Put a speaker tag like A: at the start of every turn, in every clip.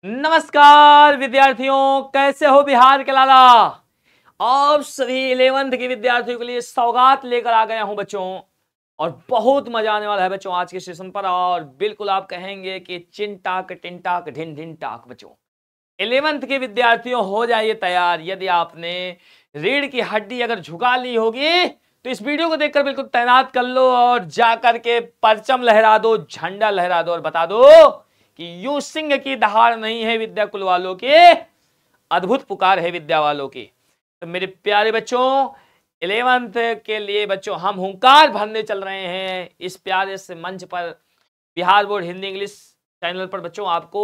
A: नमस्कार विद्यार्थियों, कैसे हो बिहार के लाला। आप सभी 11th के विद्यार्थियों के लिए सौगात लेकर आ गया हूं बच्चों, और बहुत मजा आने वाला है बच्चों आज के सेशन पर। और बिल्कुल आप कहेंगे कि चिंटाक टिंटाक ढिन ढिन टाक। बच्चों 11th के विद्यार्थियों हो जाइए तैयार। यदि आपने रीढ़ की हड्डी अगर झुका ली होगी तो इस वीडियो को देखकर बिल्कुल तैनात कर लो और जाकर के परचम लहरा दो, झंडा लहरा दो और बता दो कि यूं सिंह की दहाड़ नहीं है विद्या कुल वालों की, अद्भुत पुकार है विद्या वालों की। तो मेरे प्यारे बच्चों 11th के लिए बच्चों हम हुंकार भरने चल रहे हैं इस प्यारे से मंच पर। Bihar board Hindi English channel पर बच्चों आपको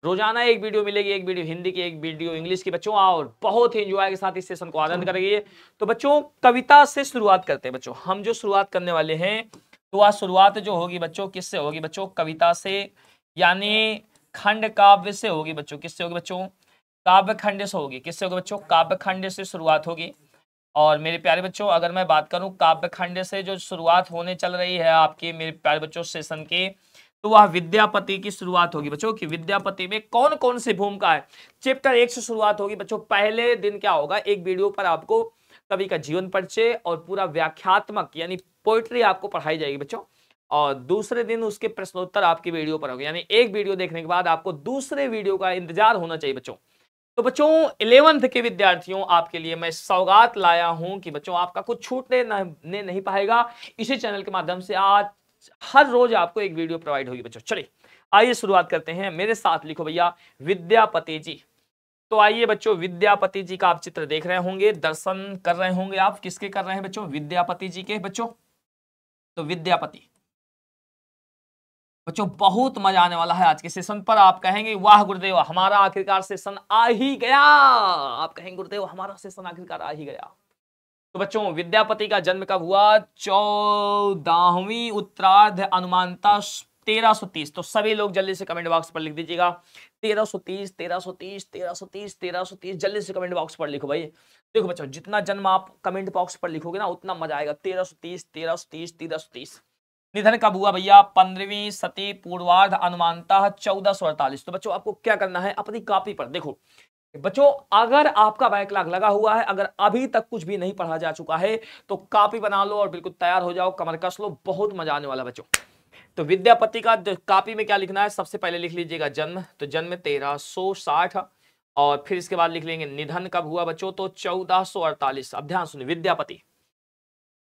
A: रोजाना एक वीडियो मिलेगी, एक वीडियो हिंदी की, एक वीडियो इंग्लिश की बच्चों, और बहुत ही एंजॉय के साथ इस सेशन को आनंद करेंगे। तो बच्चों कविता से शुरुआत करते हैं बच्चों। हम जो शुरुआत करने वाले हैं तो वह शुरुआत जो होगी बच्चों किससे होगी बच्चों? कविता से, यानी खंड काव्य से होगी बच्चों। किससे होगी बच्चों? काव्य खंड से होगी। किससे होगी बच्चों? काव्य खंड से शुरुआत होगी। और मेरे प्यारे बच्चों अगर मैं बात करूं काव्य खंड से जो शुरुआत होने चल रही है आपके मेरे प्यारे बच्चों सेशन की, तो वह विद्यापति की शुरुआत होगी बच्चों। कि विद्यापति में कौन कौन सी भूमिका है। चैप्टर 1 से शुरुआत होगी बच्चों। पहले दिन क्या होगा, एक वीडियो पर आपको कवि का जीवन परिचय और पूरा व्याख्यात्मक यानी पोइट्री आपको पढ़ाई जाएगी बच्चों। और दूसरे दिन उसके प्रश्नोत्तर आपकी वीडियो पर होगी। यानी एक वीडियो देखने के बाद आपको दूसरे वीडियो का इंतजार होना चाहिए बच्चों। तो बच्चों 11th के विद्यार्थियों आपके लिए मैं सौगात लाया हूं कि बच्चों आपका कुछ छूटने नहीं पाएगा। इसी चैनल के माध्यम से आज हर रोज आपको एक वीडियो प्रोवाइड होगी बच्चों। चलिए आइए शुरुआत करते हैं। मेरे साथ लिखो भैया विद्यापति जी। तो आइए बच्चों विद्यापति जी का आप चित्र देख रहे होंगे, दर्शन कर रहे होंगे। आप किसके कर रहे हैं बच्चों? विद्यापति जी के बच्चों। तो विद्यापति बच्चों बहुत मजा आने वाला है आज के सेशन पर। आप कहेंगे वाह गुरुदेव हमारा आखिरकार सेशन आ ही गया। आप कहेंगे गुरुदेव हमारा सेशन आखिरकार आ ही गया। तो बच्चों विद्यापति का जन्म कब हुआ? 14वीं उत्तरार्ध अनुमानता 1330। तो सभी लोग जल्दी से कमेंट बॉक्स पर लिख दीजिएगा 1330 1330 1330 1330। जल्दी से कमेंट बॉक्स पर लिखो भाई। देखो बच्चों जितना जन्म आप कमेंट बॉक्स पर लिखोगे ना उतना मजा आएगा। 1330 1330 1330। निधन कब हुआ भैया? 15वीं सदी पूर्वार्ध अनुमानतः 1448। तो बच्चों आपको क्या करना है, अपनी कॉपी पर देखो बच्चों, अगर आपका बैकलॉग लगा हुआ है, अगर अभी तक कुछ भी नहीं पढ़ा जा चुका है तो कॉपी बना लो और बिल्कुल तैयार हो जाओ, कमर कस लो, बहुत मजा आने वाला बच्चों। तो विद्यापति का कॉपी में क्या लिखना है, सबसे पहले लिख लीजिएगा जन्म। तो जन्म 1360, और फिर इसके बाद लिख लेंगे निधन कब हुआ बच्चों? तो 1448। अब ध्यान सुनिए विद्यापति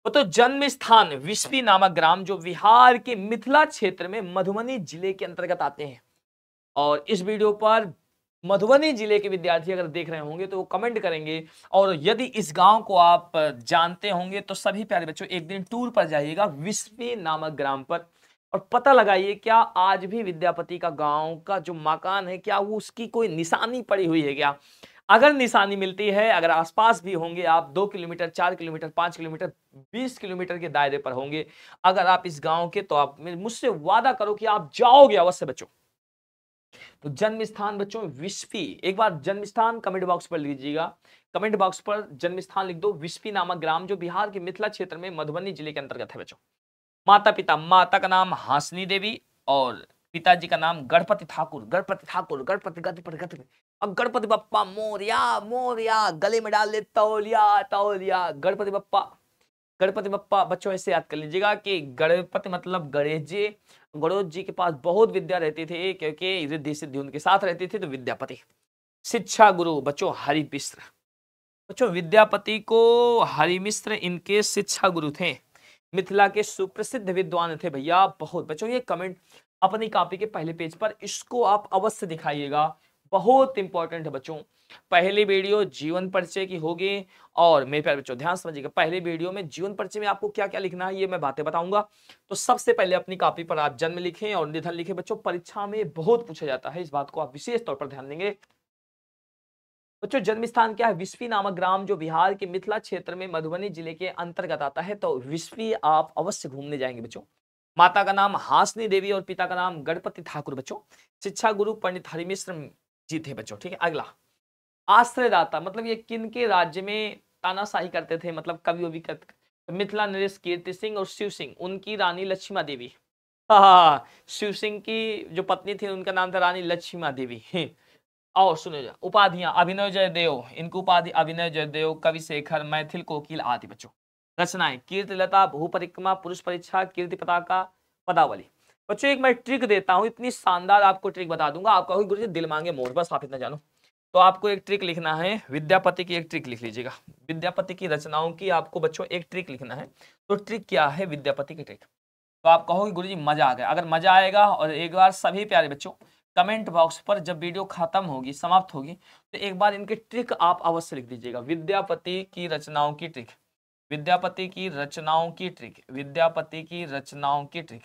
A: तो जन्म स्थान विस्फी नामक ग्राम जो बिहार के मिथिला क्षेत्र में मधुबनी जिले के अंतर्गत आते हैं। और इस वीडियो पर मधुबनी जिले के विद्यार्थी अगर देख रहे होंगे तो वो कमेंट करेंगे, और यदि इस गांव को आप जानते होंगे तो सभी प्यारे बच्चों एक दिन टूर पर जाइएगा विस्फी नामक ग्राम पर, और पता लगाइए क्या आज भी विद्यापति का गांव का जो मकान है क्या वो उसकी कोई निशानी पड़ी हुई है क्या। अगर निशानी मिलती है, अगर आसपास भी होंगे, आप 2 किलोमीटर 4 किलोमीटर 5 किलोमीटर 20 किलोमीटर के दायरे पर होंगे अगर आप इस गांव के, तो आप मुझसे वादा करो कि आप जाओगे अवश्य बच्चों। तो जन्म स्थान बच्चों विस्फी, एक बार जन्म स्थान कमेंट बॉक्स पर लीजिएगा। कमेंट बॉक्स पर जन्म स्थान लिख दो विस्फी नामक ग्राम जो बिहार के मिथिला क्षेत्र में मधुबनी जिले के अंतर्गत है बच्चों। माता पिता, माता का नाम हासनी देवी और पिताजी का नाम गणपति ठाकुर। गणपति ठाकुर, गणपति गति पर गति। अब गणपति बप्पा मोरिया मोरिया, गले में डाल ले तौलिया तौलिया। गणपति बप्पा, गणपति बप्पा बच्चों ऐसे याद कर लीजिएगा कि गणपति मतलब गणेश जी। गणेश जी के पास बहुत विद्या रहती थी क्योंकि रिद्धि सिद्धि उनके साथ रहती थी, तो विद्यापति। शिक्षा गुरु बच्चों हरि मिश्र। बच्चों विद्यापति को हरि मिश्र इनके शिक्षा गुरु थे। मिथिला के सुप्रसिद्ध विद्वान थे भैया बहुत। बच्चों ये कमेंट अपनी कॉपी के पहले पेज पर इसको आप अवश्य दिखाइएगा, बहुत इंपॉर्टेंट है बच्चों। पहली वीडियो जीवन परिचय की होगी, और मेरे प्यारे बच्चों ध्यान समझिएगा पहले वीडियो में जीवन परिचय में आपको क्या क्या लिखना है ये मैं बातें बताऊंगा। तो सबसे पहले अपनी कॉपी पर आप जन्म लिखें और निधन लिखें बच्चों। परीक्षा में बहुत पूछा जाता है, इस बात को आप विशेष तौर पर ध्यान देंगे बच्चों। जन्म स्थान क्या है? विस्फी नामक ग्राम जो बिहार के मिथिला क्षेत्र में मधुबनी जिले के अंतर्गत आता है। तो विस्फी आप अवश्य घूमने जाएंगे बच्चों। माता का नाम हासनी देवी और पिता का नाम गणपति ठाकुर बच्चों। शिक्षा गुरु पंडित हरिमिश्र जी थे बच्चों। ठीक है, अगला आश्रयदाता मतलब ये किन के राज्य में तानाशाही करते थे, मतलब कवि ववि करते। मिथिला नरेश कीर्ति सिंह और शिव सिंह, उनकी रानी लक्ष्मा देवी। हाँ, शिव सिंह की जो पत्नी थी उनका नाम था रानी लक्ष्मी देवी। और सुनो जा उपाधियां, अभिनव जयदेव, इनको उपाधि अभिनव जयदेव, कवि शेखर, मैथिल कोकिल आदि बच्चों। रचनाएं कीर्तिलता, भू परिक्रमा, पुरुष परीक्षा, कीर्ति पताका, पदावली। बच्चों एक मैं ट्रिक देता हूं, इतनी शानदार आपको ट्रिक बता दूंगा, आप कहोगे गुरुजी दिल मांगे मोर, बस आप इतना जानो। तो आपको एक ट्रिक लिखना है, विद्यापति की एक ट्रिक लिख लीजिएगा। विद्यापति की रचनाओं की आपको बच्चों एक ट्रिक लिखना है। तो ट्रिक क्या है विद्यापति की ट्रिक? तो आप कहोगे गुरुजी मजा आ गया। अगर मजा आएगा और एक बार सभी प्यारे बच्चों कमेंट बॉक्स पर जब वीडियो खत्म होगी, समाप्त होगी, तो एक बार इनकी ट्रिक आप अवश्य लिख दीजिएगा। विद्यापति की रचनाओं की ट्रिक, विद्यापति की रचनाओं की ट्रिक, विद्यापति की रचनाओं की ट्रिक,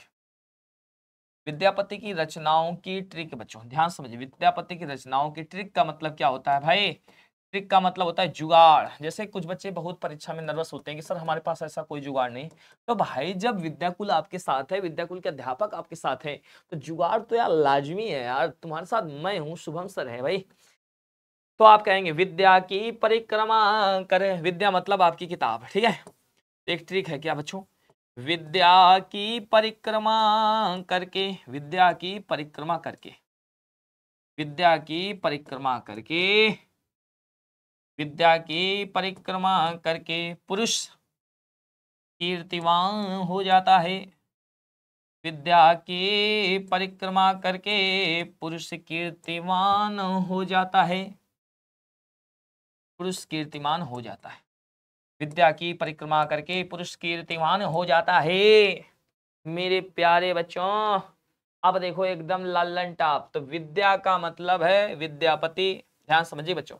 A: विद्यापति की रचनाओं की ट्रिक। बच्चों ध्यान समझिए, विद्यापति की रचनाओं की ट्रिक का मतलब क्या होता है भाई? ट्रिक का मतलब होता है जुगाड़। जैसे कुछ बच्चे बहुत परीक्षा में नर्वस होते हैं कि सर हमारे पास ऐसा कोई जुगाड़ नहीं। तो भाई जब विद्याकुल आपके साथ है, विद्याकुल के अध्यापक आपके साथ है, तो जुगाड़ तो यार लाजमी है यार। तुम्हारे साथ मैं हूँ, शुभम सर है भाई। तो आप कहेंगे विद्या की परिक्रमा करें, विद्या मतलब आपकी किताब, ठीक है। एक ट्रिक है क्या बच्चों? विद्या की परिक्रमा करके, विद्या की परिक्रमा करके, विद्या की परिक्रमा करके, विद्या की परिक्रमा करके पुरुष कीर्तिवान हो जाता है। विद्या की परिक्रमा करके पुरुष कीर्तिमान हो जाता है, पुरुष कीर्तिमान हो जाता है। विद्या की परिक्रमा करके पुरुष कीर्तिमान हो जाता है। मेरे प्यारे बच्चों अब देखो एकदम लालन टाप। तो विद्या का मतलब है विद्यापति, ध्यान समझिए बच्चों।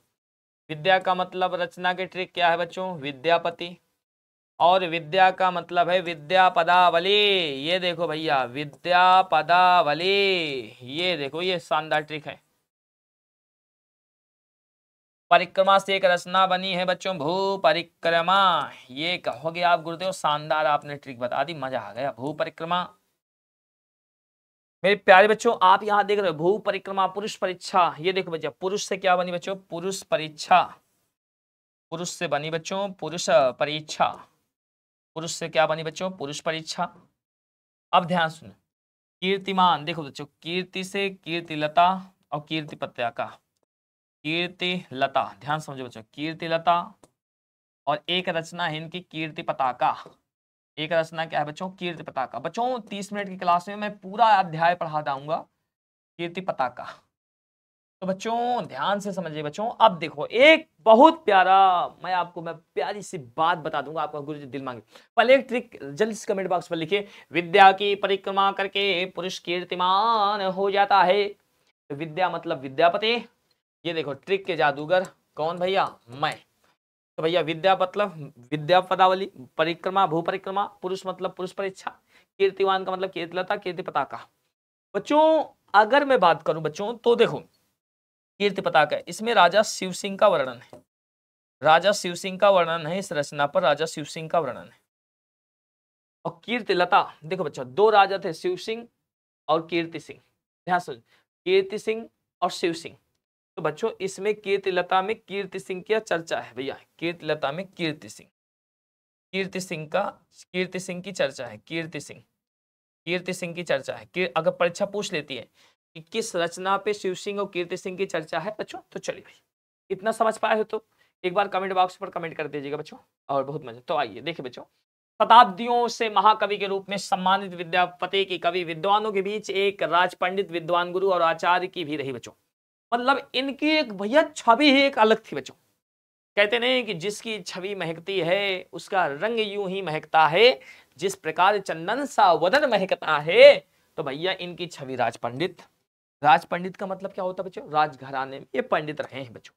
A: विद्या का मतलब रचना के ट्रिक क्या है बच्चों? विद्यापति। और विद्या का मतलब है विद्या पदावली। ये देखो भैया विद्या पदावली, ये देखो ये शानदार ट्रिक है। परिक्रमा से एक रचना बनी है बच्चों, भू परिक्रमा। ये कहोगे आप गुरुदेव शानदार आपने ट्रिक बता दी, मजा आ गया। भू परिक्रमा मेरे प्यारे बच्चों आप यहां देख रहे हो, भू परिक्रमा, पुरुष परीक्षा। ये देखो बच्चा पुरुष से क्या बनी बच्चों? पुरुष परीक्षा। पुरुष से बनी बच्चों पुरुष परीक्षा। पुरुष से क्या बनी बच्चों? पुरुष परीक्षा। अब ध्यान सुनो, कीर्तिमान देखो बच्चों, कीर्ति से कीर्तिलता और कीर्ति पताका, कीर्ति लता। ध्यान समझो बच्चों, कीर्ति लता और एक रचना है इनकी कीर्ति पताका। एक रचना क्या है बच्चों? कीर्ति पताका। बच्चों 30 मिनट की क्लास में मैं पूरा अध्याय पढ़ा दूंगा कीर्ति पताका। तो बच्चों ध्यान से समझिए बच्चों। अब देखो एक बहुत प्यारा मैं प्यारी सी बात बता दूंगा आपका गुरुजी दिल मांगे। पहले एक ट्रिक जल्दी से कमेंट बॉक्स पर लिखिए, विद्या की परिक्रमा करके पुरुष कीर्तिमान हो जाता है। विद्या मतलब विद्यापति। ये देखो ट्रिक के जादूगर कौन भैया? मैं। तो भैया विद्या मतलब विद्या पदावली, परिक्रमा भू परिक्रमा, पुरुष मतलब पुरुष परीक्षा, कीर्तिवान का मतलब कीर्तिलता, कीर्ति पताका। बच्चों अगर मैं बात करूं बच्चों तो देखो कीर्ति पताका, इसमें राजा शिव सिंह का वर्णन है। राजा शिव सिंह का वर्णन है, इस रचना पर राजा शिव सिंह का वर्णन है। और कीर्तिलता देखो बच्चों दो राजा थे, शिव सिंह और कीर्ति सिंह। ध्यान सुन, कीर्ति सिंह और शिव सिंह। तो बच्चों इसमें कीर्तिलता में कीर्ति सिंह की चर्चा है भैया। कीर्तिलता में कीर्ति सिंह, कीर्ति सिंह का, कीर्ति सिंह की चर्चा है। कीर्ति सिंह, कीर्ति सिंह की चर्चा है कि अगर परीक्षा पूछ लेती है कि किस रचना पे शिव सिंह और कीर्ति सिंह की चर्चा है बच्चों, तो चलिए भाई इतना समझ पाए हो तो एक बार कमेंट बॉक्स पर कमेंट कर दीजिएगा बच्चों, और बहुत मजा। तो आइए देखिए बच्चों, शताब्दियों से महाकवि के रूप में सम्मानित विद्यापति की कवि विद्वानों के बीच एक राज पंडित, विद्वान गुरु और आचार्य की भी रही बच्चों। मतलब इनकी एक भैया छवि ही एक अलग थी बच्चों। कहते नहीं कि जिसकी छवि महकती है उसका रंग यूं ही महकता है, जिस प्रकार चंदन सा वदन महकता है। तो भैया इनकी छवि राज पंडित। राज पंडित का मतलब क्या होता है बच्चों? राजघराने में ये पंडित रहे हैं बच्चों।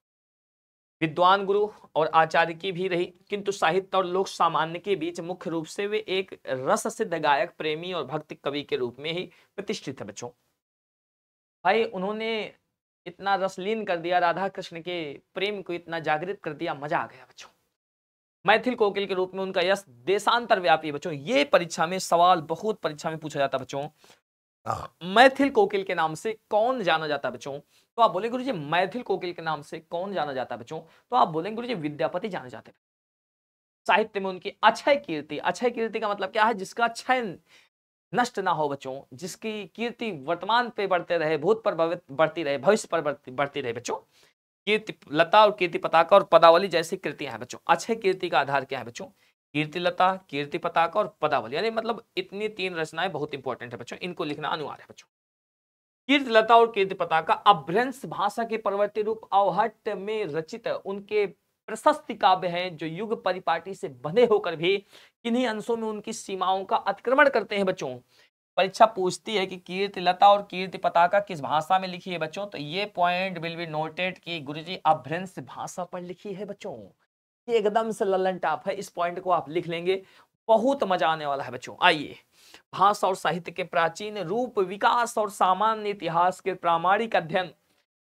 A: विद्वान गुरु और आचार्य की भी रही, किंतु साहित्य और लोक सामान्य के बीच मुख्य रूप से वे एक रस सिद्ध गायक, प्रेमी और भक्ति कवि के रूप में ही प्रतिष्ठित है बच्चों। भाई उन्होंने इतना रसलीन कर दिया, राधा कृष्ण के प्रेम को इतना जागृत कर दिया, मजा आ गया बच्चों। मैथिल कोकिल के रूप में उनका यश देशांतर व्यापी है बच्चों। ये परीक्षा में सवाल बहुत परीक्षा में पूछा जाता है बच्चों, मैथिल कोकिल के नाम से कौन जाना जाता है बच्चों? तो आप बोलेंगे गुरुजी मैथिल कोकिल के नाम से कौन जाना जाता है बच्चों? तो आप बोलेंगे गुरुजी विद्यापति जाने जाते हैं। साहित्य में उनकी अक्षय कीर्ति, अक्षय कीर्ति का मतलब क्या है? जिसका क्षय नष्ट ना हो बच्चों, जिसकी कीर्ति वर्तमान पे बढ़ते रहे, भूत पर बढ़ती रहे, भविष्य पर बढ़ती रहे बच्चों। कीर्ति लता और कीर्ति पताका और पदावली जैसी कृतियां हैं बच्चों। अच्छे कीर्ति का आधार क्या है बच्चों? कीर्ति लता, कीर्ति पताका और पदावली, यानी मतलब इतनी 3 रचनाएं बहुत इंपॉर्टेंट है बच्चों, इनको लिखना अनिवार्य है बच्चों। कीर्ति लता और कीर्ति पताका अभ्रंश भाषा के परवर्ती रूप अवहट्ट में रचित उनके प्रशस्ति काव्य हैं, जो युग परिपाटी से बंधे होकर भी किन्हीं अंशों में उनकी सीमाओं का अतिक्रमण करते हैं बच्चों। परीक्षा पूछती है कि कीर्ति लता और कीर्ति पताका किस भाषा में लिखी है बच्चों, तो ये पॉइंट विल बी नोटेड कि गुरुजी अभ्रंश भाषा पर लिखी है बच्चों। ये एकदम से ललन टॉप है, इस पॉइंट को आप लिख लेंगे, बहुत मजा आने वाला है बच्चों। आइए, भाषा और साहित्य के प्राचीन रूप, विकास और सामान्य इतिहास के प्रामाणिक अध्ययन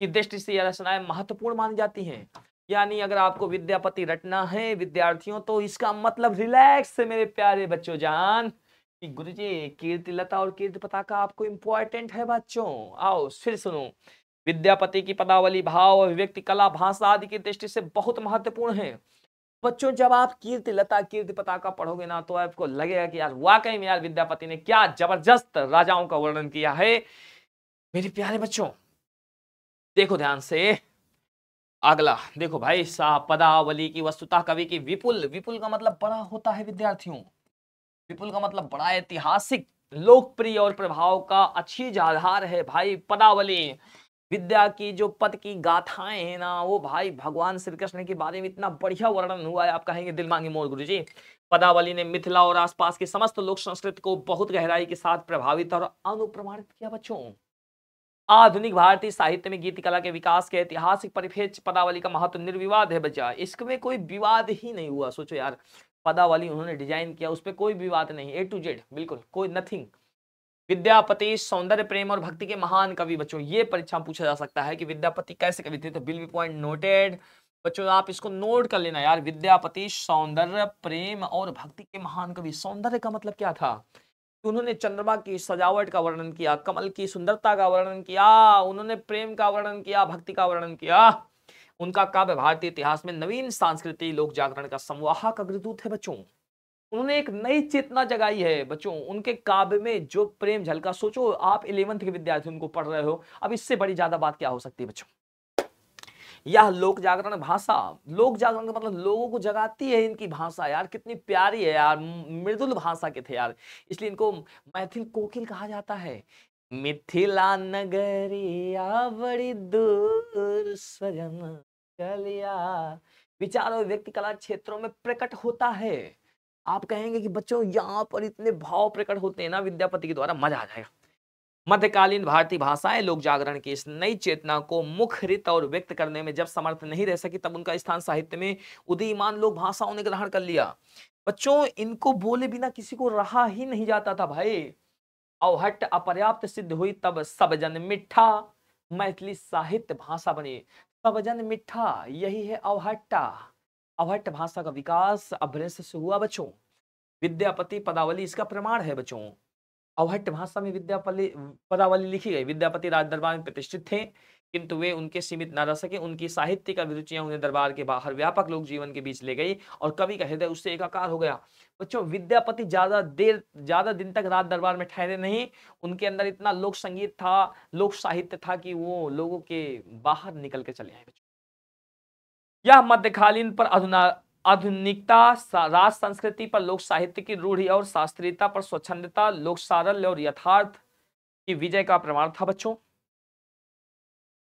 A: की दृष्टि से यह रचनाएं महत्वपूर्ण मानी जाती हैं। यानी अगर आपको विद्यापति रटना है विद्यार्थियों, तो इसका मतलब रिलैक्स से मेरे प्यारे बच्चों जान कि गुरुजी कीर्ति लता और कीर्ति पताका आपको इंपॉर्टेंट है बच्चों। आओ फिर सुनो, विद्यापति की पदावली भाव, अभिव्यक्ति कला, भाषा आदि की दृष्टि से बहुत महत्वपूर्ण है बच्चों। जब आप कीर्ति लता कीर्ति पताका पढ़ोगे ना, तो आपको लगेगा कि यार वाकई में यार विद्यापति ने क्या जबरदस्त राजाओं का वर्णन किया है। मेरे प्यारे बच्चों देखो ध्यान से, अगला देखो भाई साहब, पदावली की वस्तुतः कवि की विपुल, विपुल का मतलब बड़ा होता है विद्यार्थियों, विपुल का मतलब बड़ा, ऐतिहासिक, लोकप्रिय और प्रभाव का अच्छी आधार है भाई पदावली। विद्या की जो पद की गाथाएं हैं ना, वो भाई भगवान श्री कृष्ण के बारे में इतना बढ़िया वर्णन हुआ है, आप कहेंगे दिल मांगे मोर गुरुजी। पदावली ने मिथिला और आसपास की समस्त लोक संस्कृति को बहुत गहराई के साथ प्रभावित और अनुप्रमाणित किया बच्चों। आधुनिक भारतीय साहित्य में गीत कला के विकास के ऐतिहासिक परिप्रेक्ष्य पदावली का महत्व निर्विवाद है बच्चा, इसमें कोई विवाद ही नहीं हुआ। सोचो यार, पदावली उन्होंने डिजाइन किया, उस पर कोई विवाद नहीं, A to Z बिल्कुल कोई नथिंग। विद्यापति सौंदर्य प्रेम और भक्ति के महान कवि बच्चों, ये परीक्षा में पूछा जा सकता है कि विद्यापति कैसे कवि थे, तो विल बी पॉइंट नोटेड बच्चों, आप इसको नोट कर लेना यार। विद्यापति सौंदर्य प्रेम और भक्ति के महान कवि। सौंदर्य का मतलब क्या था? उन्होंने चंद्रमा की सजावट का वर्णन किया, कमल की सुंदरता का वर्णन किया, उन्होंने प्रेम का वर्णन किया, भक्ति का वर्णन किया। उनका काव्य भारतीय इतिहास में नवीन सांस्कृतिक लोक जागरण का संवाहक अग्रदूत है बच्चों। उन्होंने एक नई चेतना जगाई है बच्चों, उनके काव्य में जो प्रेम झलका। सोचो आप 11th के विद्यार्थी उनको पढ़ रहे हो, अब इससे बड़ी ज्यादा बात क्या हो सकती है बच्चों। यह लोक जागरण भाषा, लोक जागरण का मतलब लोगों को जगाती है इनकी भाषा यार, कितनी प्यारी है यार, मृदुल भाषा के थे यार, इसलिए इनको मैथिल कोकिल कहा जाता है। मिथिला नगरिया बड़ी दूर सजन चलिया, विचार और व्यक्ति कला क्षेत्रों में प्रकट होता है। आप कहेंगे कि बच्चों यहाँ पर इतने भाव प्रकट होते हैं ना विद्यापति के द्वारा, मजा आ जाएगा। मध्यकालीन भारतीय भाषाएं लोक जागरण की इस नई चेतना को मुखरित और व्यक्त करने में जब समर्थ नहीं रह सकी, तब उनका स्थान साहित्य में उदीयमान लोक भाषाओं ने ग्रहण कर लिया बच्चों। इनको बोले बिना किसी को रहा ही नहीं जाता था भाई। अवहट्ट अपर्याप्त सिद्ध हुई, तब सबजन मिठा मैथिली साहित्य भाषा बनी। सबजन मिठा, यही है अवहट्टा। अवहट्ट भाषा का विकास अभ्रंश से हुआ बच्चों। विद्यापति पदावली इसका प्रमाण है बच्चों। अवहट्ट भाषा में पदावली लिखी गई। विद्यापति राज दरबार में प्रतिष्ठित थे, किंतु वे उनके सीमित न रह सके। उनकी साहित्यिक अभिरुचियां उन्हें दरबार के बाहर व्यापक लोक जीवन के बीच ले गई और कवि का हृदय उससे एकाकार हो गया बच्चों। विद्यापति ज्यादा दिन तक राज दरबार में ठहरे नहीं, उनके अंदर इतना लोक संगीत था, लोक साहित्य था कि वो लोगों के बाहर निकल के चले आए बच्चों। यह मध्यकालीन पर आधुनिकता, राज संस्कृति पर लोक साहित्य की रूढ़ी और शास्त्रीयता पर स्वच्छंदता, लोक सारल्य और यथार्थ की विजय का प्रमाण था बच्चों।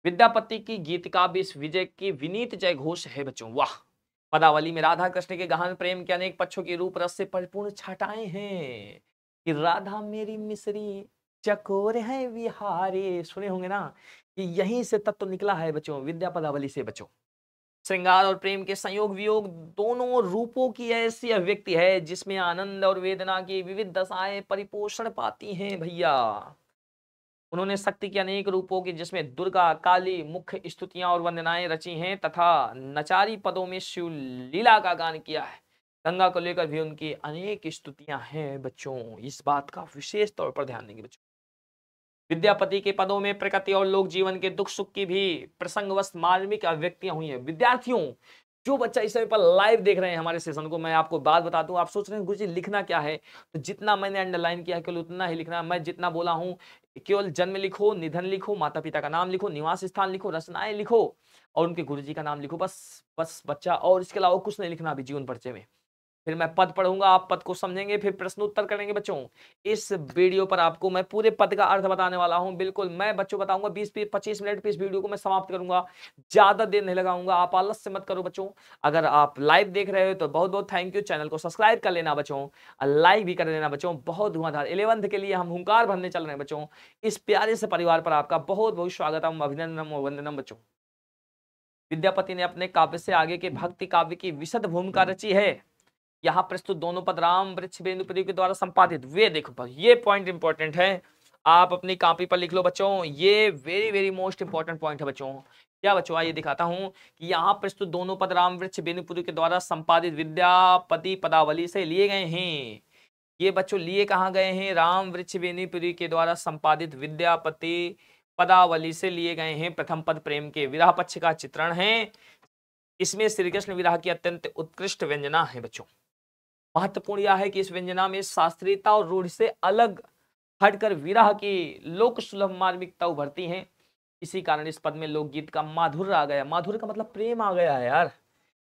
A: विद्यापति की गीत काव्य इस विजय की विनीत जय घोष है बच्चों। वाह! पदावली में राधा कृष्ण के गहन प्रेम के अनेक पक्षों की रूप रस से परिपूर्ण छटाएं हैं कि राधा मेरी मिसरी चकोर है विहारे, सुने होंगे ना, कि यहीं से तत्व निकला है बच्चों, विद्या पदावली से बच्चों। श्रृंगार और प्रेम के संयोग वियोग दोनों रूपों की ऐसी अभिव्यक्ति है जिसमें आनंद और वेदना की विविध दशाएं परिपोषण पाती हैं भैया। उन्होंने शक्ति के अनेक रूपों की, जिसमें दुर्गा, काली, मुख्य स्तुतियां और वंदनाएं रची हैं तथा नचारी पदों में शिव लीला का गान किया है। गंगा को लेकर भी उनकी अनेक स्तुतियां हैं बच्चों, इस बात का विशेष तौर पर ध्यान देंगे बच्चों। विद्यापति के पदों में प्रकृति और लोक जीवन के दुख सुख की भी प्रसंगवश मार्मिक अभिव्यक्तियां हुई हैं। विद्यार्थियों, जो बच्चा इस समय पर लाइव देख रहे हैं हमारे सेशन को, मैं आपको बात बता दूं, आप सोच रहे हैं गुरुजी लिखना क्या है, तो जितना मैंने अंडरलाइन किया केवल उतना ही लिखना है। मैं जितना बोला हूं केवल जन्म लिखो, निधन लिखो, माता पिता का नाम लिखो, निवास स्थान लिखो, रचनाएं लिखो और उनके गुरुजी का नाम लिखो, बस बस बच्चा, और इसके अलावा कुछ नहीं लिखना अभी जीवन परिचय में। फिर मैं पद पढ़ूंगा, आप पद को समझेंगे, फिर प्रश्न उत्तर करेंगे बच्चों। इस वीडियो पर आपको मैं पूरे पद का अर्थ बताने वाला हूं, बिल्कुल मैं बच्चों बताऊंगा। 20-25 मिनट पे इस वीडियो को मैं समाप्त करूंगा, ज्यादा देर नहीं लगाऊंगा। आप आलस से मत करो बच्चों। अगर आप लाइव देख रहे हो तो बहुत बहुत थैंक यू। चैनल को सब्सक्राइब कर लेना बच्चों, लाइक भी कर लेना बच्चों। बहुत धुआंधार 11th के लिए हम हुंकार भरने चल रहे हैं बच्चों। इस प्यारे से परिवार पर आपका बहुत बहुत स्वागतम, अभिनंदनम वंदनम बच्चों। विद्यापति ने अपने काव्य से आगे के भक्ति काव्य की विशद भूमिका रची है। यहाँ प्रस्तुत दोनों पद राम वृक्ष बेनुपुरी के द्वारा संपादित, वे देखो ये पॉइंट इंपॉर्टेंट है, आप अपनी कॉपी पर लिख लो बच्चों। ये very very most important point है बच्चों। क्या बच्चों, आइए दिखाता हूं कि यहाँ प्रस्तुत दोनों पद राम वृक्ष बेनुपुरी के द्वारा संपादित विद्यापति पदावली से लिए गए हैं। ये बच्चों लिए कहाँ गए हैं? राम वृक्ष बेनुपुरी के द्वारा संपादित विद्यापति पदावली से लिए गए हैं। प्रथम पद प्रेम के विरह पक्ष का चित्रण है। इसमें श्री कृष्ण विरह की अत्यंत उत्कृष्ट व्यंजना है बच्चों। महत्वपूर्ण यह है कि इस व्यंजना में शास्त्रीयता और रूढ़ से अलग हटकर विरह की लोक सुलभ मार्मिकता उभरती है। इसी कारण इस पद में लोकगीत का माधुर्य आ गया। माधुर्य का मतलब प्रेम आ गया है यार।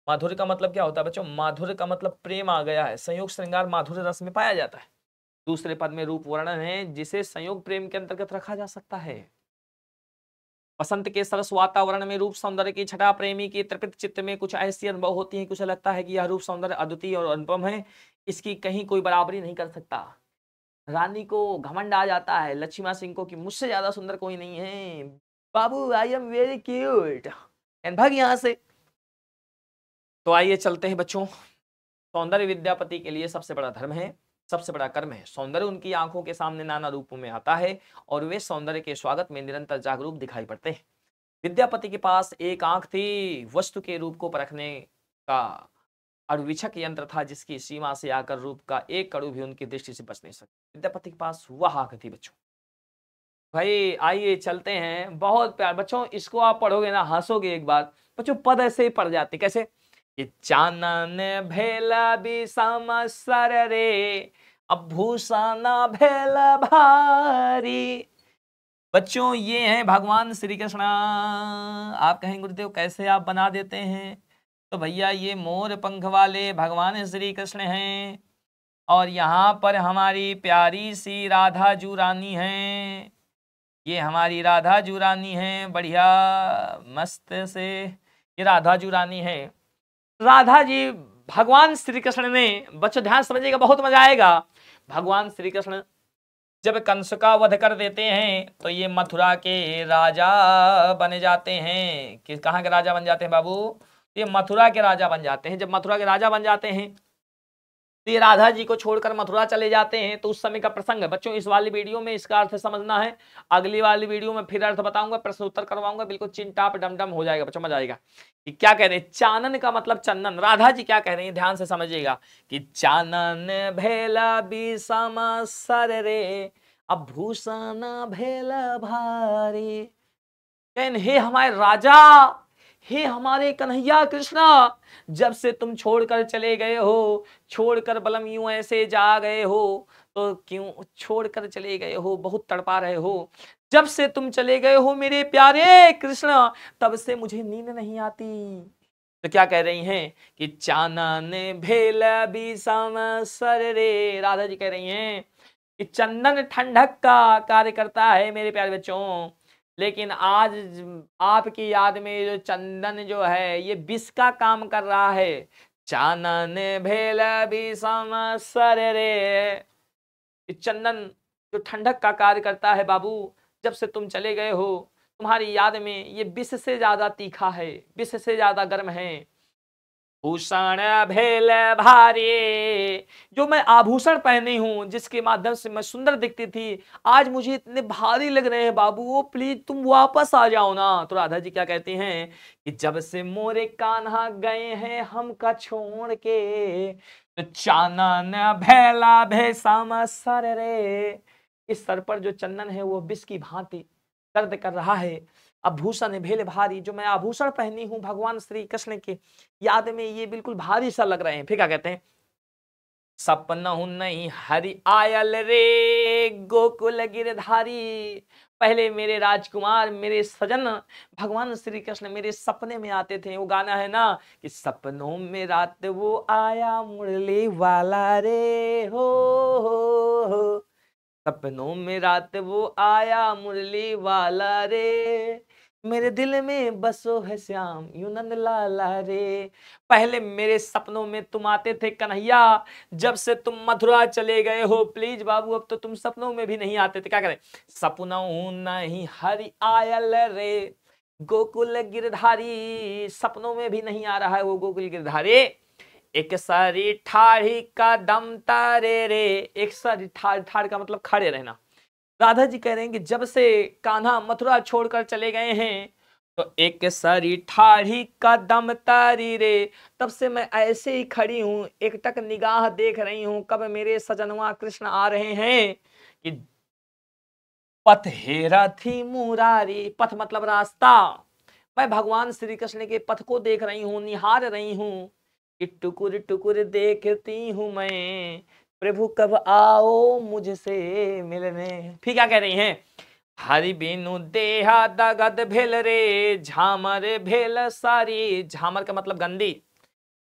A: माधुर्य का मतलब क्या होता है बच्चों? माधुर्य का मतलब प्रेम आ गया है। संयोग श्रृंगार माधुर्य रस में पाया जाता है। दूसरे पद में रूप वर्णन है, जिसे संयोग प्रेम के अंतर्गत रखा जा सकता है। बसंत के सरस वातावरण में रूप सौंदर्य की छटा प्रेमी की तृप्त चित्त में कुछ ऐसी अनुभव होती है, कुछ लगता है कि यह रूप सौंदर्य अद्वितीय और अनुपम है, इसकी कहीं कोई बराबरी नहीं कर सकता। रानी को घमंड आ जाता है लक्ष्मण सिंह को कि मुझसे ज्यादा सुंदर कोई नहीं है, बाबू I am very cute, and भाग यहां से। तो आइए चलते हैं बच्चों। सौंदर्य विद्यापति के लिए सबसे बड़ा धर्म है, सबसे बड़ा कर्म है। सौंदर्य उनकी आंखों के सामने नाना रूपों में आता है और वे सौंदर्य के स्वागत में निरंतर जागरूक दिखाई पड़ते हैं। विद्यापति के पास एक आंख थी, वस्तु के रूप को परखने का अणुवीक्षक यंत्र था, जिसकी सीमा से आकर रूप का एक कणु भी उनकी दृष्टि से बच नहीं सकता। विद्यापति के पास वह आंख थी बच्चों। भाई आइए चलते हैं। बहुत प्यार बच्चों, इसको आप पढ़ोगे ना हंसोगे एक बार। बच्चों पद ऐसे ही पढ़ जाते, कैसे? चानन भेला विषम सर रे, अब भूषण भेला भारी। बच्चों ये हैं भगवान श्री कृष्ण। आप कहेंगे गुरुदेव कैसे आप बना देते हैं? तो भैया ये मोर पंख वाले भगवान श्री कृष्ण हैं और यहाँ पर हमारी प्यारी सी राधा जू रानी हैं। ये हमारी राधा जू रानी है, बढ़िया मस्त से ये राधा जू रानी है। राधा जी भगवान श्री कृष्ण ने, बच्चों ध्यान समझिएगा बहुत मजा आएगा। भगवान श्री कृष्ण जब कंस का वध कर देते हैं तो ये मथुरा के राजा बन जाते हैं। कि कहाँ के राजा बन जाते हैं बाबू? ये मथुरा के राजा बन जाते हैं। जब मथुरा के राजा बन जाते हैं तो ये राधा जी को छोड़कर मथुरा चले जाते हैं। तो उस समय का प्रसंग है बच्चों। इस वाली वीडियो में इसका अर्थ समझना है, अगली वाली वीडियो में फिर अर्थ बताऊंगा, प्रश्न उत्तर करवाऊंगा, बिल्कुल चिंटाप डमडम हो जाएगा बच्चों, मजा आएगा। कि क्या कह रहे हैं? चानन का मतलब चंदन। राधा जी क्या कह रहे हैं ध्यान से समझिएगा कि चानन भेला विषम सर रे, अब भूषण भेला भारी। हे हमारे राजा, हे हमारे कन्हैया कृष्णा, जब से तुम छोड़कर चले गए हो, छोड़कर बलम यूं ऐसे जा गए हो, तो क्यों छोड़कर चले गए हो? बहुत तड़पा रहे हो। जब से तुम चले गए हो मेरे प्यारे कृष्ण, तब से मुझे नींद नहीं आती। तो क्या कह रही हैं कि चानन भेल विषम सर रे। राधा जी कह रही हैं कि चंदन ठंडक का कार्य करता है मेरे प्यारे बच्चों, लेकिन आज आपकी याद में जो चंदन जो है ये विष का काम कर रहा है। चानन भेल विषम सर रे, चंदन जो ठंडक का कार्य करता है बाबू, जब से तुम चले गए हो तुम्हारी याद में ये विष से ज्यादा तीखा है, विष से ज्यादा गर्म है। भूषण भेल भारी, जो मैं आभूषण पहनी हूं, जिसके माध्यम से मैं सुंदर दिखती थी, आज मुझे इतने भारी लग रहे हैं बाबू, वो प्लीज तुम वापस आ जाओ ना। तो राधा जी क्या कहती हैं कि जब से मोरे कान्हा गए हैं हमका छोड़ के, तो चानन भेला भेषम सर रे। इस सर पर जो चंदन है वो विष की भांति दर्द कर रहा है। आभूषण भेल भारी, जो मैं आभूषण पहनी हूं भगवान श्री कृष्ण के याद में, ये बिल्कुल भारी सा लग रहे हैं। फिर क्या कहते हैं, सपनहु नहीं हरि आयल रे गोकुल गिरधारी। पहले मेरे राजकुमार, मेरे सजन भगवान श्री कृष्ण मेरे सपने में आते थे। वो गाना है ना कि सपनों में रात वो आया मुरली वाला रे हो। सपनों में रात वो आया मुरली वाला रे, मेरे दिल में बसो है श्याम यूं नंद लाला रे। पहले मेरे सपनों में तुम आते थे कन्हैया, जब से तुम मथुरा चले गए हो प्लीज बाबू अब तो तुम सपनों में भी नहीं आते थे। क्या करें, सपनों नहीं हरि आयल रे गोकुल गिरधारी, सपनों में भी नहीं आ रहा है वो गोकुल गिरधारी। एक सारी ठाड़ी का दम तारे रे, एक सारी ठाड़ का मतलब खड़े रहना। राधा जी कह रहे हैं कि जब से कान्हा मथुरा छोड़कर चले गए हैं तो एक सारी ठाड़ी का दम तारी रे, तब से मैं ऐसे ही खड़ी हूं, एक टक निगाह देख रही हूं कब मेरे सजनवा कृष्ण आ रहे हैं। कि पथ हेरा थी मुरारी, पथ मतलब रास्ता, मैं भगवान श्री कृष्ण के पथ को देख रही हूं, निहार रही हूं कि टुकुर टुकुर देखती हूं मैं, प्रभु कब आओ मुझसे मिलने। फिर क्या कह रही हैं, हरि बिनु देहा दगद भेल रे झामर भेल सारी, झामर का मतलब गंदी,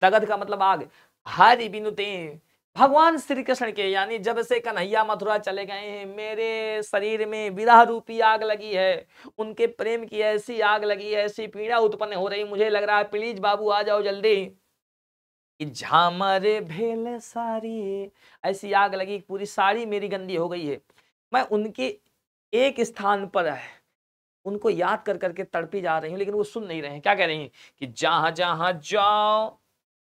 A: दगद का मतलब आग। हरि बिनु दे, भगवान श्री कृष्ण के यानी जब से कन्हैया मथुरा चले गए हैं मेरे शरीर में विरह रूपी आग लगी है, उनके प्रेम की ऐसी आग लगी है, ऐसी पीड़ा उत्पन्न हो रही, मुझे लग रहा है प्लीज बाबू आ जाओ जल्दी। झामर भेल सारी, ऐसी आग लगी पूरी साड़ी मेरी गंदी हो गई है। मैं उनके एक स्थान पर है उनको याद कर करके तड़पी जा रही हूँ, लेकिन वो सुन नहीं रहे हैं। क्या कह रही हैं कि जहां जहां जाओ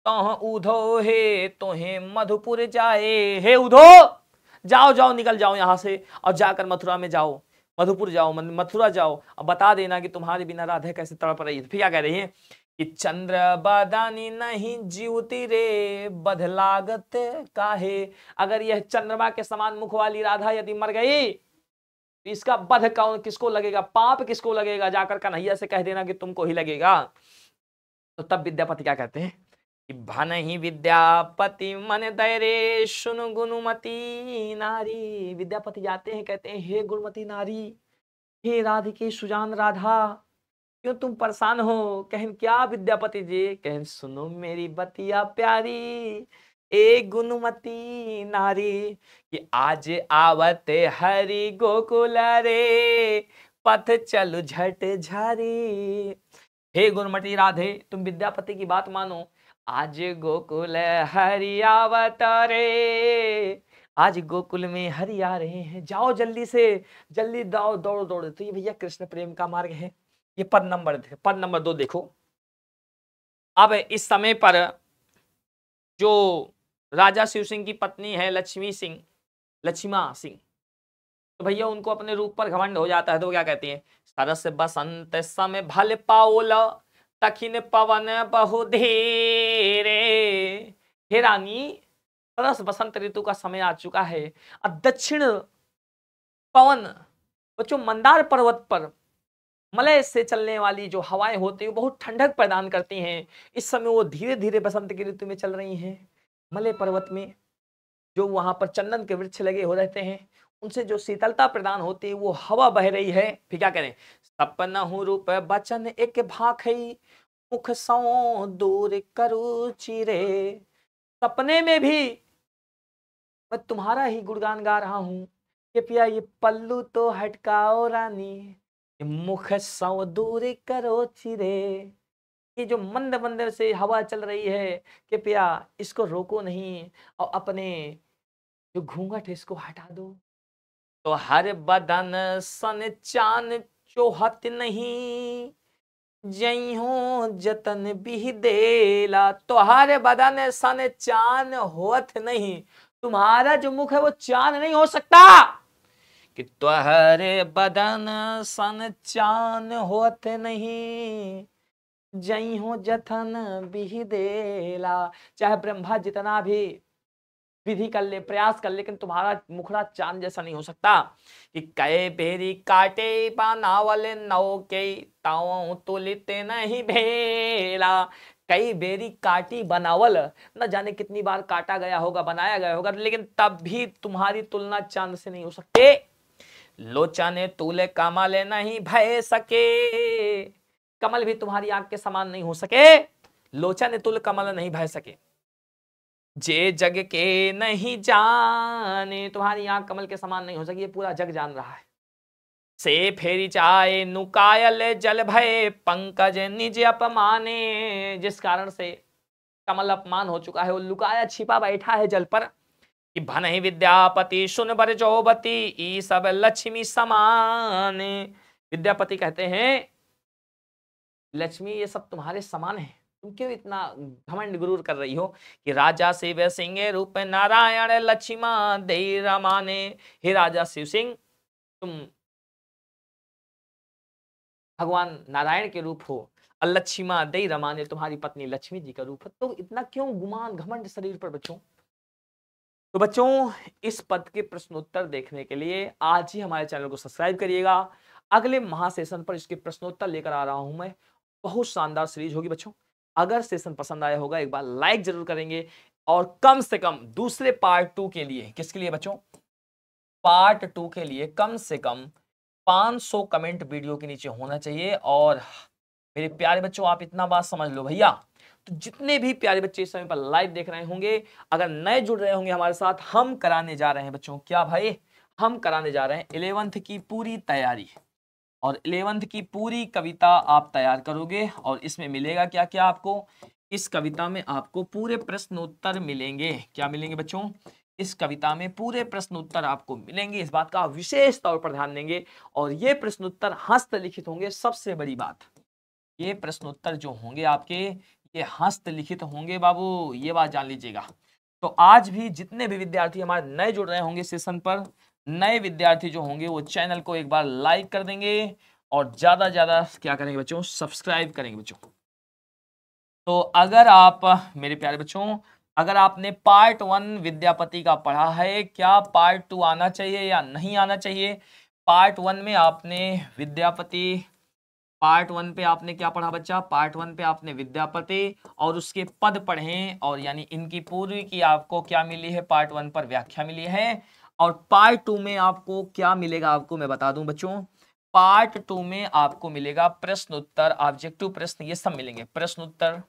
A: तहां उधो हे तोहे मधुपुर जाए, हे उधो जाओ जाओ निकल जाओ यहाँ से और जाकर मथुरा में जाओ, मधुपुर जाओ, मथुरा जाओ और बता देना कि तुम्हारे बिना राधे कैसे तड़प रही है। फिर क्या कह रही है कि चंद्र बदानी नहीं जीवती रे बध लागत काहे, अगर यह चंद्रमा के समान मुख वाली राधा यदि मर गई तो इसका बध कौन किसको लगेगा, पाप किसको लगेगा, जाकर कन्हैया से कह देना कि तुमको ही लगेगा। तो तब विद्यापति क्या कहते हैं कि भन ही विद्यापति मन दैरे सुन गुणमती नारी। विद्यापति जाते हैं कहते हैं हे गुणमती नारी, हे राधिके सुजान राधा, क्यों तुम परेशान हो। कहन क्या विद्यापति जी, कहन सुनो मेरी बतिया प्यारी ए गुणमती नारी, कि आज आवत हरि गोकुल रे पथ चलु झट झारी। हे गुणमती राधे तुम विद्यापति की बात मानो, आज गोकुल हरि आवत रे, आज गोकुल में हरि आ रहे हैं, जाओ जल्दी से, जल्दी दौड़ दौड़ दौड़। तो ये भैया कृष्ण प्रेम का मार्ग है। ये पद नंबर 2 देखो। अब इस समय पर जो राजा शिव सिंह की पत्नी है लक्ष्मा सिंह, तो भैया उनको अपने रूप पर घमंड हो जाता है। तो क्या कहती है, सरस बसंत समय भल पाओल तखिन पवन बहु धीरे। हे रानी सरस बसंत ऋतु का समय आ चुका है और दक्षिण पवन बच्चों मंदार पर्वत पर मलय से चलने वाली जो हवाएं होती है वो बहुत ठंडक प्रदान करती हैं। इस समय वो धीरे धीरे बसंत की ऋतु में चल रही हैं। मलय पर्वत में जो वहां पर चंदन के वृक्ष लगे हो रहते हैं उनसे जो शीतलता प्रदान होती है वो हवा बह रही है। फिर क्या करें, सपनहु रूप बचन एक भाखई मुख सौ दूर करू चिरे। सपने में भी मैं तुम्हारा ही गुणगान गा रहा हूं कि पिया ये पल्लू तो हटकाओ रानी, मुख सौ दूर करो चिरे। ये जो मंद मंद से हवा चल रही है कि पिया इसको रोको नहीं और अपने जो घूंघट है इसको हटा दो। तो हर बदन सन चान चोहत नहीं जई हो जतन भी देला। तो हर बदन सन चान होत नहीं, तुम्हारा जो मुख है वो चांद नहीं हो सकता। कि तुहरे बदन सन चान होत नहीं जई हो जतन भी देला। चाहे ब्रह्मा जितना भी विधि कर ले, प्रयास कर ले, लेकिन तुम्हारा मुखड़ा चांद जैसा नहीं हो सकता। कि कई बेरी काटे बनावल नौ के ताऊ तुलिते नहीं भेला। कई बेरी काटी बनावल, न जाने कितनी बार काटा गया होगा, बनाया गया होगा, लेकिन तब भी तुम्हारी तुलना चांद से नहीं हो सकते। लोचने तूले कमल नहीं भय सके, कमल भी तुम्हारी आंख के समान नहीं हो सके। लोचने तुल कमल नहीं भय सके, जे जग के नहीं जाने, तुम्हारी आंख कमल के समान नहीं हो सकी, ये पूरा जग जान रहा है। से फेरी चाहे नुकायल जल भय पंकज निज अपमाने, जिस कारण से कमल अपमान हो चुका है, वो लुकाया छिपा बैठा है जल पर। कि भनहि विद्यापति सुन बर जौबती ई सब लक्ष्मी समाने। विद्यापति कहते हैं लक्ष्मी ये सब तुम्हारे समान है, तुम क्यों इतना घमंड गुरूर कर रही हो। कि राजा शिव सिंह रूप नारायण लक्ष्मा दे रमाने। हे राजा शिव सिंह, तुम भगवान नारायण के रूप हो, लक्ष्मा दे रमाने तुम्हारी पत्नी लक्ष्मी जी का रूप है, तो इतना क्यों गुमान घमंड शरीर पर बच्चों। तो बच्चों इस पद के प्रश्नोत्तर देखने के लिए आज ही हमारे चैनल को सब्सक्राइब करिएगा। अगले महासेशन पर इसके प्रश्नोत्तर लेकर आ रहा हूं मैं, बहुत शानदार सीरीज होगी बच्चों। अगर सेशन पसंद आया होगा एक बार लाइक जरूर करेंगे, और कम से कम दूसरे पार्ट 2 के लिए, किसके लिए बच्चों, पार्ट 2 के लिए कम से कम 500 कमेंट वीडियो के नीचे होना चाहिए। और मेरे प्यारे बच्चों आप इतना बात समझ लो भैया, तो जितने भी प्यारे बच्चे इस समय पर लाइव देख रहे होंगे, अगर नए जुड़ रहे होंगे हमारे साथ, हम कराने जा रहे हैं बच्चों, क्या भाई, हम कराने जा रहे हैं 11th की पूरी तैयारी। और 11th की पूरी कविता आप तैयार करोगे, और इसमें मिलेगा क्या क्या आपको, इस कविता में आपको पूरे प्रश्नोत्तर मिलेंगे। क्या मिलेंगे बच्चों, इस कविता में पूरे प्रश्नोत्तर आपको मिलेंगे, इस बात का विशेष तौर पर ध्यान देंगे। और ये प्रश्नोत्तर हस्तलिखित होंगे, सबसे बड़ी बात, ये प्रश्नोत्तर जो होंगे आपके ये हस्तलिखित होंगे बाबू, ये बात जान लीजिएगा। तो आज भी जितने भी विद्यार्थी हमारे नए जुड़ रहे होंगे सेशन पर, नए विद्यार्थी जो होंगे वो चैनल को एक बार लाइक कर देंगे, और ज्यादा ज्यादा क्या करेंगे बच्चों, सब्सक्राइब करेंगे बच्चों। तो अगर आप मेरे प्यारे बच्चों, अगर आपने पार्ट 1 विद्यापति का पढ़ा है, क्या पार्ट 2 आना चाहिए या नहीं आना चाहिए। पार्ट 1 में आपने विद्यापति, पार्ट 1 पे आपने क्या पढ़ा बच्चा, पार्ट 1 पे आपने विद्यापति और उसके पद पढ़े, और यानी इनकी पूरी की आपको क्या मिली है, पार्ट 1 पर व्याख्या मिली है। और पार्ट 2 में आपको क्या मिलेगा, आपको मैं बता दूं बच्चों, पार्ट 2 में आपको मिलेगा प्रश्नोत्तर, ऑब्जेक्टिव प्रश्न, ये सब मिलेंगे, प्रश्नोत्तर,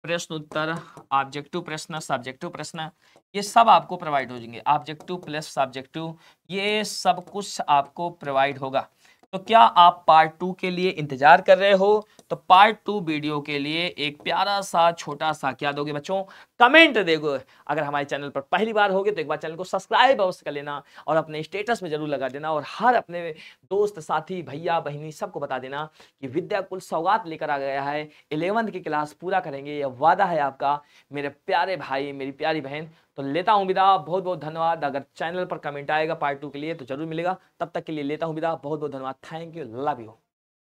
A: प्रश्नोत्तर, ऑब्जेक्टिव प्रश्न, सब्जेक्टिव प्रश्न, ये सब आपको प्रोवाइड हो जाएंगे, ऑब्जेक्टिव प्लस सब्जेक्टिव, ये सब कुछ आपको प्रोवाइड होगा। तो क्या आप पार्ट 2 के लिए इंतजार कर रहे हो, तो पार्ट 2 वीडियो के लिए एक प्यारा सा छोटा सा क्या दोगे बच्चों, कमेंट दोगे। अगर हमारे चैनल पर पहली बार होगे तो एक बार चैनल को सब्सक्राइब अवश्य कर लेना, और अपने स्टेटस में जरूर लगा देना, और हर अपने दोस्त साथी भैया बहिनी सबको बता देना कि विद्याकुल सौगात लेकर आ गया है, 11th की क्लास पूरा करेंगे, यह वादा है आपका मेरे प्यारे भाई मेरी प्यारी बहन। तो लेता हूं विदा, बहुत बहुत धन्यवाद। अगर चैनल पर कमेंट आएगा पार्ट 2 के लिए तो जरूर मिलेगा, तब तक के लिए लेता हूं विदा, बहुत बहुत धन्यवाद, थैंक यू, लव यू।